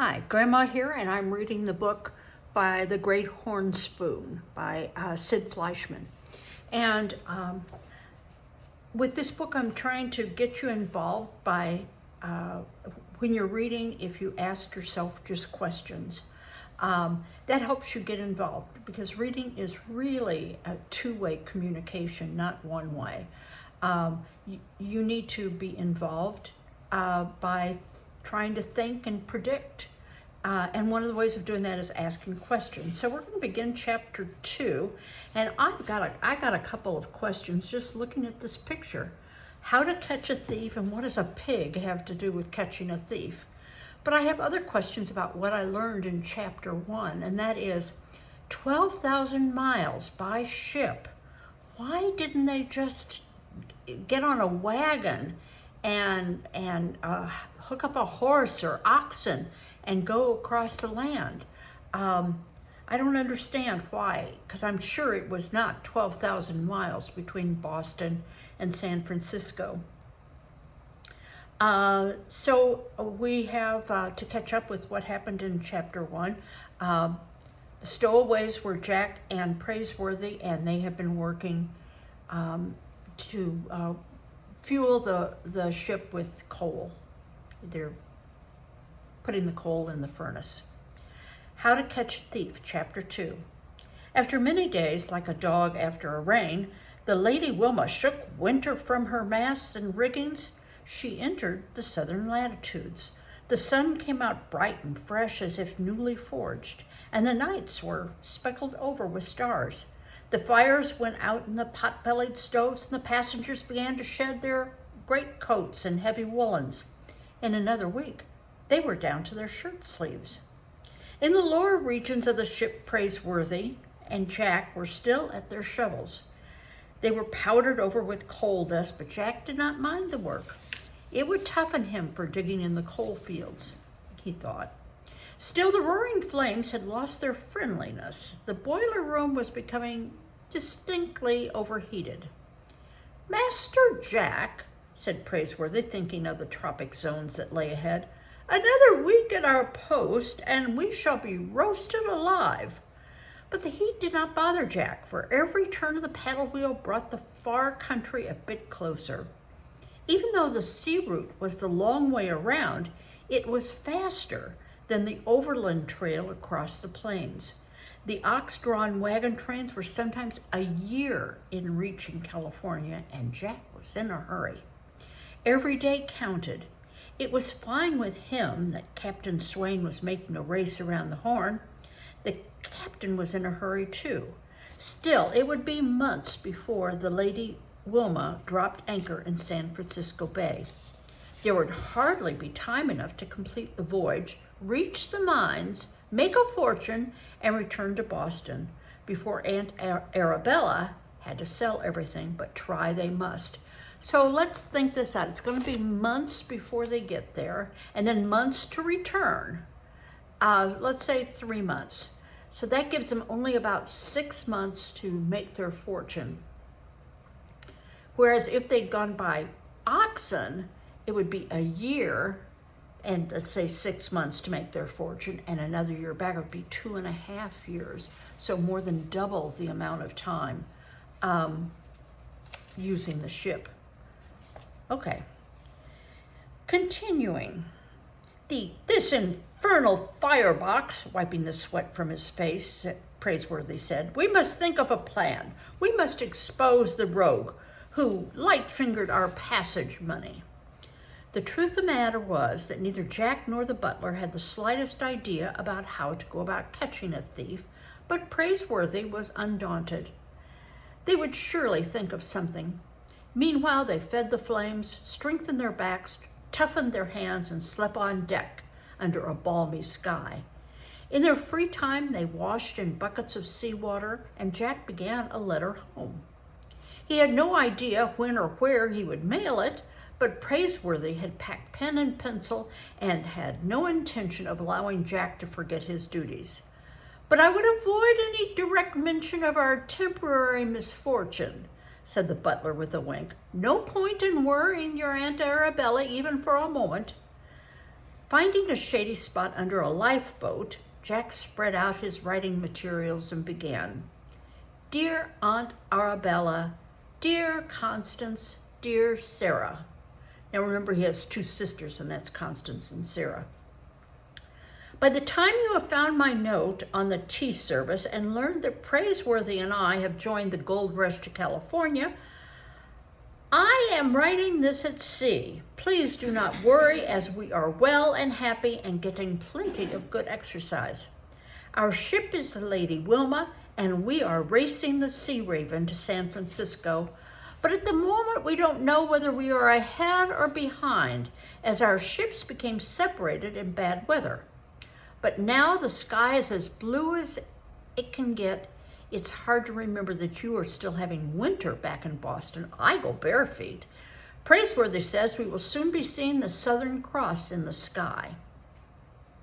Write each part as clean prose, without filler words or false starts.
Hi, Grandma here, and I'm reading the book by The Great Horn Spoon by Sid Fleischman. And with this book, I'm trying to get you involved by, when you're reading, if you ask yourself just questions. That helps you get involved because reading is really a two-way communication, not one way. You need to be involved by trying to think and predict. And one of the ways of doing that is asking questions. So we're going to begin chapter 2, and I got a couple of questions just looking at this picture. How to catch a thief, and what does a pig have to do with catching a thief? But I have other questions about what I learned in chapter 1, and that is 12,000 miles by ship. Why didn't they just get on a wagon and hook up a horse or oxen and go across the land? I don't understand why, because I'm sure it was not 12,000 miles between Boston and San Francisco. So we have to catch up with what happened in chapter 1. The stowaways were Jack and Praiseworthy, and they have been working to fuel the ship with coal. They're putting the coal in the furnace. How to Catch a Thief, Chapter 2. After many days, like a dog after a rain, the Lady Wilma shook winter from her masts and riggings. She entered the southern latitudes. The sun came out bright and fresh as if newly forged, and the nights were speckled over with stars. The fires went out in the pot-bellied stoves, and the passengers began to shed their great coats and heavy woolens. In another week, they were down to their shirt sleeves. In the lower regions of the ship, Praiseworthy and Jack were still at their shovels. They were powdered over with coal dust, but Jack did not mind the work. It would toughen him for digging in the coal fields, he thought. Still, the roaring flames had lost their friendliness. The boiler room was becoming distinctly overheated. "Master Jack," said Praiseworthy, thinking of the tropic zones that lay ahead, "another week at our post, and we shall be roasted alive." But the heat did not bother Jack, for every turn of the paddle wheel brought the far country a bit closer. Even though the sea route was the long way around, it was faster than the overland trail across the plains. The ox-drawn wagon trains were sometimes a year in reaching California, and Jack was in a hurry. Every day counted. It was fine with him that Captain Swain was making a race around the Horn. The captain was in a hurry too. Still, it would be months before the Lady Wilma dropped anchor in San Francisco Bay. There would hardly be time enough to complete the voyage, reach the mines, make a fortune, and return to Boston before Aunt Arabella had to sell everything, but try they must. So let's think this out. It's going to be months before they get there, and then months to return. Let's say 3 months. So that gives them only about 6 months to make their fortune. Whereas if they'd gone by oxen, it would be a year, and let's say 6 months to make their fortune, and another year back. It would be 2.5 years. So more than double the amount of time using the ship. Okay. Continuing. This infernal firebox, wiping the sweat from his face, Praiseworthy said, "We must think of a plan. We must expose the rogue who light-fingered our passage money." The truth of the matter was that neither Jack nor the butler had the slightest idea about how to go about catching a thief, but Praiseworthy was undaunted. They would surely think of something. Meanwhile, they fed the flames, strengthened their backs, toughened their hands, and slept on deck under a balmy sky. In their free time, they washed in buckets of seawater, and Jack began a letter home. He had no idea when or where he would mail it, but Praiseworthy had packed pen and pencil and had no intention of allowing Jack to forget his duties. "But I would avoid any direct mention of our temporary misfortune," said the butler with a wink. "No point in worrying your Aunt Arabella even for a moment." Finding a shady spot under a lifeboat, Jack spread out his writing materials and began. Dear Aunt Arabella, dear Constance, dear Sarah. Now remember, he has two sisters, and that's Constance and Sarah. By the time you have found my note on the tea service and learned that Praiseworthy and I have joined the gold rush to California, I am writing this at sea. Please do not worry, as we are well and happy and getting plenty of good exercise. Our ship is the Lady Wilma, and we are racing the Sea Raven to San Francisco. But at the moment, we don't know whether we are ahead or behind, as our ships became separated in bad weather. But now the sky is as blue as it can get. It's hard to remember that you are still having winter back in Boston. I go bare feet. Praiseworthy says we will soon be seeing the Southern Cross in the sky.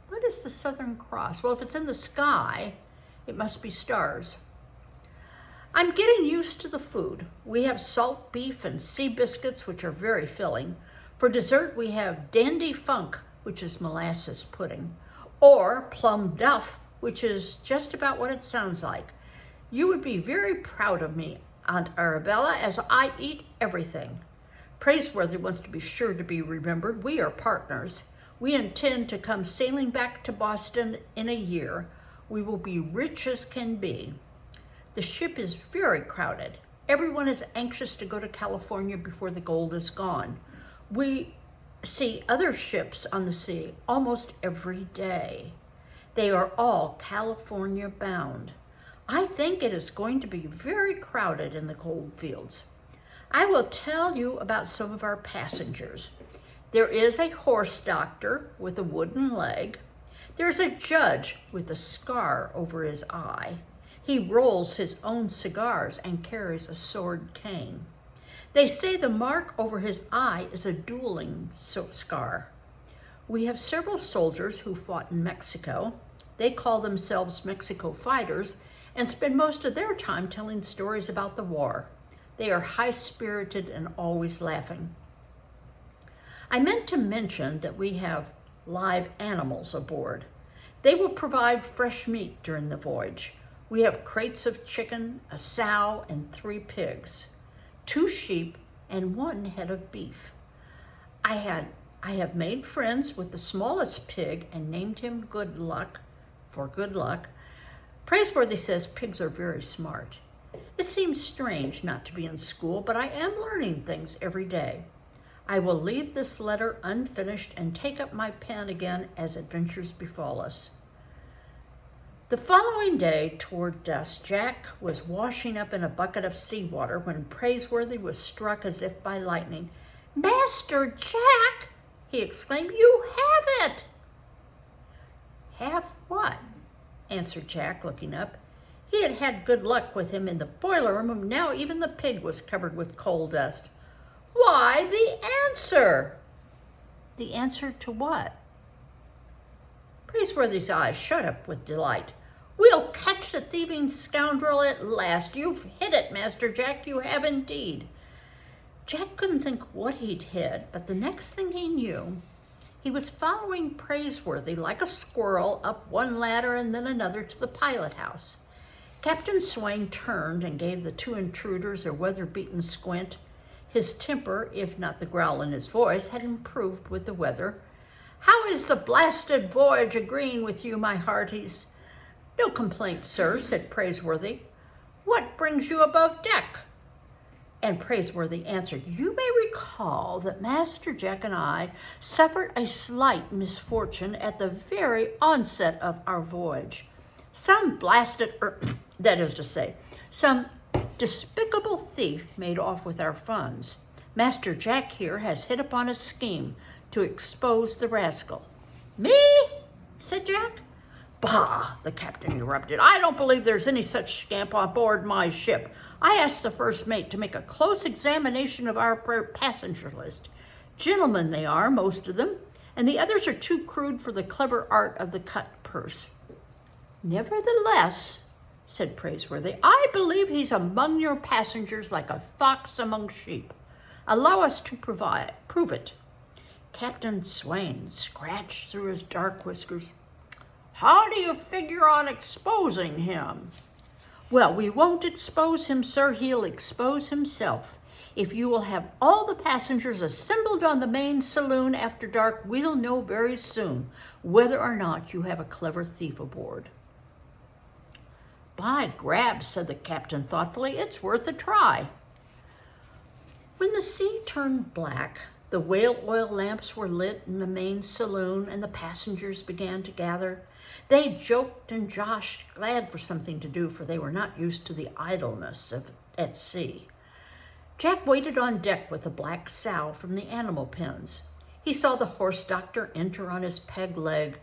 What is the Southern Cross? Well, if it's in the sky, it must be stars. I'm getting used to the food. We have salt beef and sea biscuits, which are very filling. For dessert, we have dandy funk, which is molasses pudding, or plum duff, which is just about what it sounds like. You would be very proud of me, Aunt Arabella, as I eat everything. Praiseworthy wants to be sure to be remembered. We are partners. We intend to come sailing back to Boston in a year. We will be rich as can be. The ship is very crowded. Everyone is anxious to go to California before the gold is gone. We see other ships on the sea almost every day. They are all California bound. I think it is going to be very crowded in the gold fields. I will tell you about some of our passengers. There is a horse doctor with a wooden leg. There's a judge with a scar over his eye. He rolls his own cigars and carries a sword cane. They say the mark over his eye is a dueling scar. We have several soldiers who fought in Mexico. They call themselves Mexico fighters and spend most of their time telling stories about the war. They are high-spirited and always laughing. I meant to mention that we have live animals aboard. They will provide fresh meat during the voyage. We have crates of chicken, a sow, and 3 pigs, 2 sheep, and 1 head of beef. I have made friends with the smallest pig and named him Good Luck for good luck. Praiseworthy says pigs are very smart. It seems strange not to be in school, but I am learning things every day. I will leave this letter unfinished and take up my pen again as adventures befall us. The following day, toward dusk, Jack was washing up in a bucket of seawater when Praiseworthy was struck as if by lightning. Master Jack, he exclaimed, you have it. Have what? Answered Jack, looking up. He had had good luck with him in the boiler room, and now even the pig was covered with coal dust. Why, the answer. The answer to what? Praiseworthy's eyes shut up with delight. We'll catch the thieving scoundrel at last. You've hit it, Master Jack, you have indeed. Jack couldn't think what he'd hit, but the next thing he knew, he was following Praiseworthy like a squirrel up one ladder and then another to the pilot house. Captain Swain turned and gave the 2 intruders a weather-beaten squint. His temper, if not the growl in his voice, had improved with the weather. How is the blasted voyage agreeing with you, my hearties? No complaint, sir, said Praiseworthy. What brings you above deck? And Praiseworthy answered, you may recall that Master Jack and I suffered a slight misfortune at the very onset of our voyage. Some blasted, that is to say, some despicable thief made off with our funds. Master Jack here has hit upon a scheme to expose the rascal. Me? Said Jack. Bah, the captain erupted. I don't believe there's any such scamp on board my ship. I asked the first mate to make a close examination of our passenger list. Gentlemen they are, most of them, and the others are too crude for the clever art of the cut purse. Nevertheless, said Praiseworthy, I believe he's among your passengers like a fox among sheep. Allow us to prove it. Captain Swain scratched through his dark whiskers. "How do you figure on exposing him?" "Well, we won't expose him, sir. He'll expose himself. If you will have all the passengers assembled on the main saloon after dark, we'll know very soon whether or not you have a clever thief aboard." "By grabs," said the captain thoughtfully, "it's worth a try." When the sea turned black, the whale oil lamps were lit in the main saloon and the passengers began to gather. They joked and joshed, glad for something to do, for they were not used to the idleness at sea. Jack waited on deck with a black sow from the animal pens. He saw the horse doctor enter on his peg leg,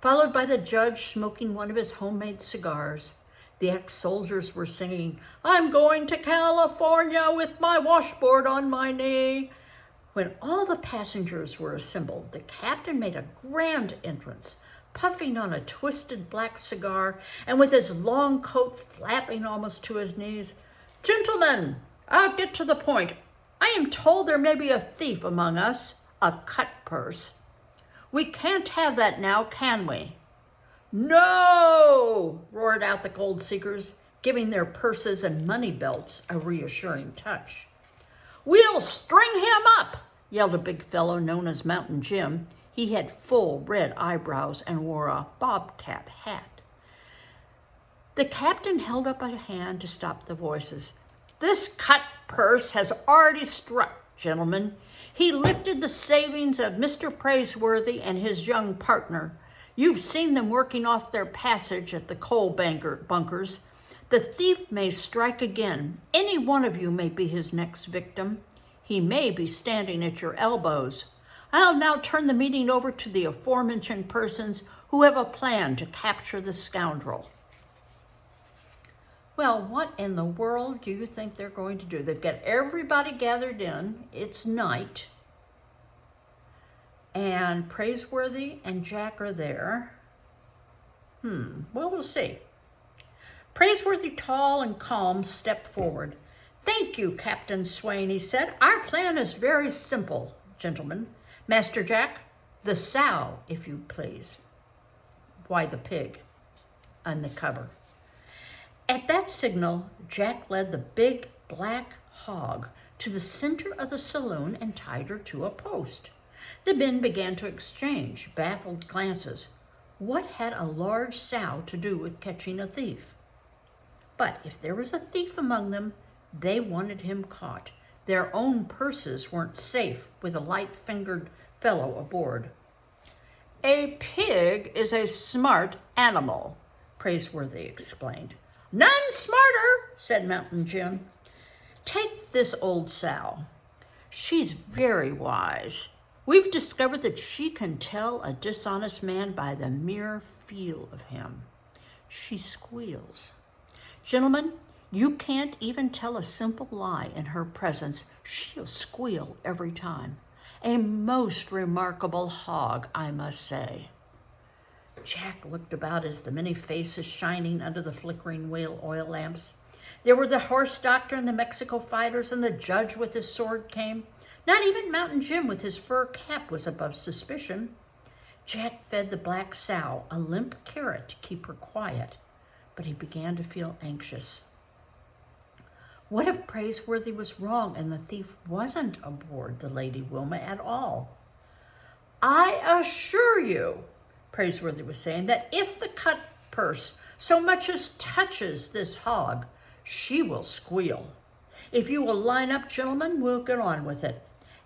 followed by the judge smoking one of his homemade cigars. The ex-soldiers were singing, "I'm going to California with my washboard on my knee." When all the passengers were assembled, the captain made a grand entrance, puffing on a twisted black cigar and with his long coat flapping almost to his knees. "Gentlemen, I'll get to the point. I am told there may be a thief among us, a cut purse. We can't have that now, can we?" "No!" roared out the gold seekers, giving their purses and money belts a reassuring touch. "We'll string him up!" yelled a big fellow known as Mountain Jim. He had full red eyebrows and wore a bobcat hat. The captain held up a hand to stop the voices. "This cut purse has already struck, gentlemen. He lifted the savings of Mr. Praiseworthy and his young partner. You've seen them working off their passage at the coal bunkers. The thief may strike again. Any one of you may be his next victim. He may be standing at your elbows. I'll now turn the meeting over to the aforementioned persons who have a plan to capture the scoundrel." Well, what in the world do you think they're going to do? They've got everybody gathered in. It's night. And Praiseworthy and Jack are there. Well, we'll see. Praiseworthy, tall and calm, stepped forward. "Thank you, Captain Swain," he said. "Our plan is very simple, gentlemen. Master Jack, the sow, if you please." "Why the pig?" on the cover. At that signal, Jack led the big black hog to the center of the saloon and tied her to a post. The men began to exchange baffled glances. What had a large sow to do with catching a thief? But if there was a thief among them, they wanted him caught. Their own purses weren't safe with a light-fingered fellow aboard. "A pig is a smart animal," Praiseworthy explained. "None smarter," said Mountain Jim. "Take this old sow. She's very wise. We've discovered that she can tell a dishonest man by the mere feel of him. She squeals. Gentlemen, you can't even tell a simple lie in her presence. She'll squeal every time. A most remarkable hog, I must say." Jack looked about as the many faces shining under the flickering whale oil lamps. There were the horse doctor and the Mexico fighters and the judge with his sword cane. Not even Mountain Jim with his fur cap was above suspicion. Jack fed the black sow a limp carrot to keep her quiet, but he began to feel anxious. What if Praiseworthy was wrong and the thief wasn't aboard the Lady Wilma at all? "I assure you," Praiseworthy was saying, "that if the cut purse so much as touches this hog, she will squeal. If you will line up, gentlemen, we'll get on with it.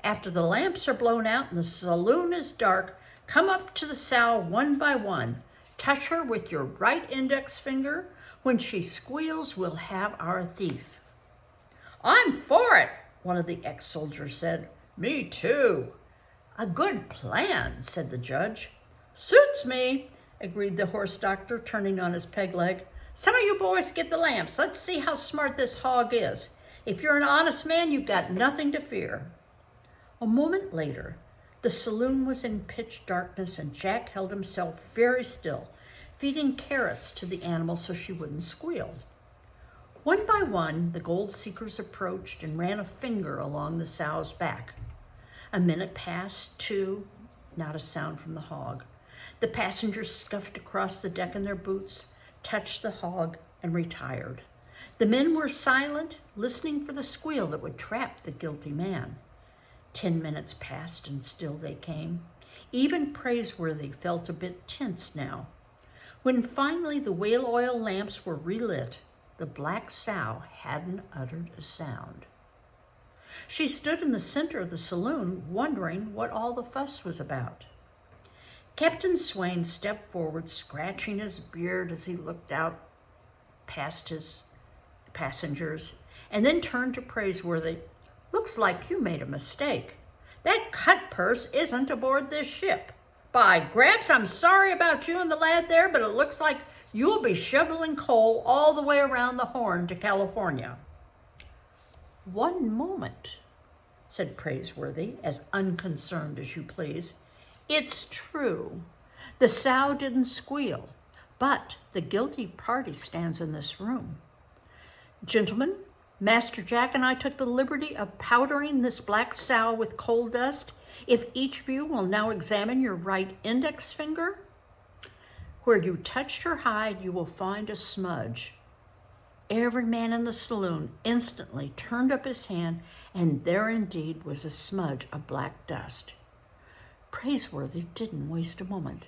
After the lamps are blown out and the saloon is dark, come up to the sow one by one. Touch her with your right index finger. When she squeals, we'll have our thief." "I'm for it," one of the ex-soldiers said. "Me too." "A good plan," said the judge. "Suits me," agreed the horse doctor, turning on his peg leg. "Some of you boys get the lamps. Let's see how smart this hog is. If you're an honest man, you've got nothing to fear." A moment later, the saloon was in pitch darkness and Jack held himself very still, feeding carrots to the animal so she wouldn't squeal. One by one, the gold seekers approached and ran a finger along the sow's back. A minute passed, 2, not a sound from the hog. The passengers scuffed across the deck in their boots, touched the hog, and retired. The men were silent, listening for the squeal that would trap the guilty man. 10 minutes passed, and still they came. Even Praiseworthy felt a bit tense now. When finally the whale oil lamps were relit, the black sow hadn't uttered a sound. She stood in the center of the saloon, wondering what all the fuss was about. Captain Swain stepped forward, scratching his beard as he looked out past his passengers, and then turned to Praiseworthy. "Looks like you made a mistake. That cut purse isn't aboard this ship. By Gramps, I'm sorry about you and the lad there, but it looks like you'll be shoveling coal all the way around the Horn to California." "One moment," said Praiseworthy, as unconcerned as you please. "It's true. The sow didn't squeal, but the guilty party stands in this room. Gentlemen, Master Jack and I took the liberty of powdering this black sow with coal dust. If each of you will now examine your right index finger, where you touched her hide, you will find a smudge." Every man in the saloon instantly turned up his hand, and there indeed was a smudge of black dust. Praiseworthy didn't waste a moment.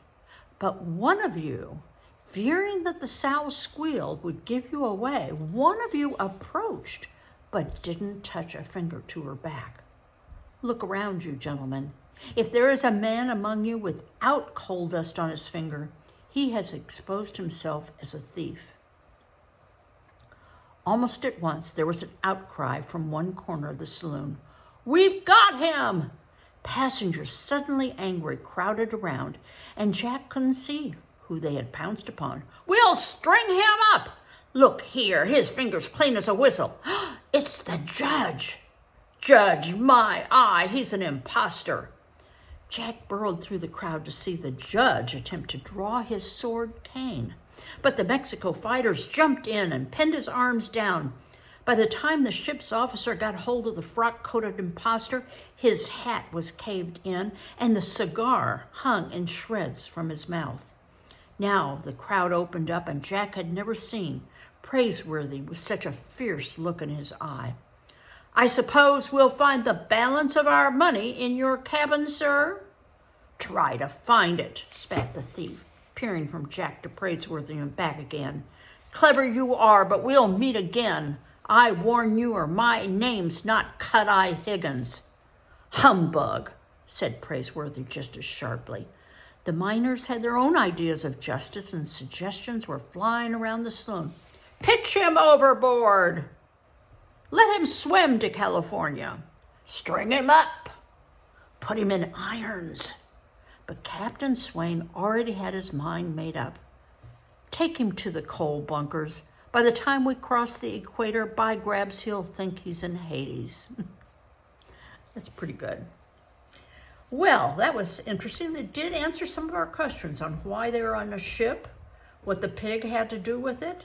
"But one of you, fearing that the sow's squeal would give you away, one of you approached, but didn't touch a finger to her back. Look around you, gentlemen. If there is a man among you without coal dust on his finger, he has exposed himself as a thief." Almost at once, there was an outcry from one corner of the saloon. "We've got him!" Passengers, suddenly angry, crowded around, and Jack couldn't see who they had pounced upon. "We'll string him up! Look here, his finger's clean as a whistle. It's the judge! Judge, my eye, he's an imposter!" Jack burrowed through the crowd to see the judge attempt to draw his sword cane. But the Mexico fighters jumped in and pinned his arms down. By the time the ship's officer got hold of the frock-coated imposter, his hat was caved in and the cigar hung in shreds from his mouth. Now the crowd opened up, and Jack had never seen Praiseworthy with such a fierce look in his eye. "I suppose we'll find the balance of our money in your cabin, sir?" "Try to find it," spat the thief, peering from Jack to Praiseworthy and back again. "Clever you are, but we'll meet again. I warn you, or my name's not Cut-Eye Higgins." "Humbug," said Praiseworthy just as sharply. The miners had their own ideas of justice, and suggestions were flying around the saloon. "Pitch him overboard!" "Let him swim to California!" "String him up!" "Put him in irons!" But Captain Swain already had his mind made up. "Take him to the coal bunkers. By the time we cross the equator, by Grabs, he'll think he's in Hades." That's pretty good. Well, that was interesting. They did answer some of our questions on why they were on a ship, what the pig had to do with it.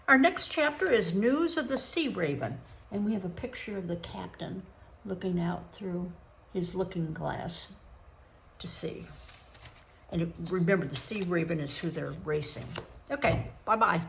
Our next chapter is News of the Sea Raven, and we have a picture of the captain looking out through his looking glass to see. And remember, the Sea Raven is who they're racing. Okay, bye-bye.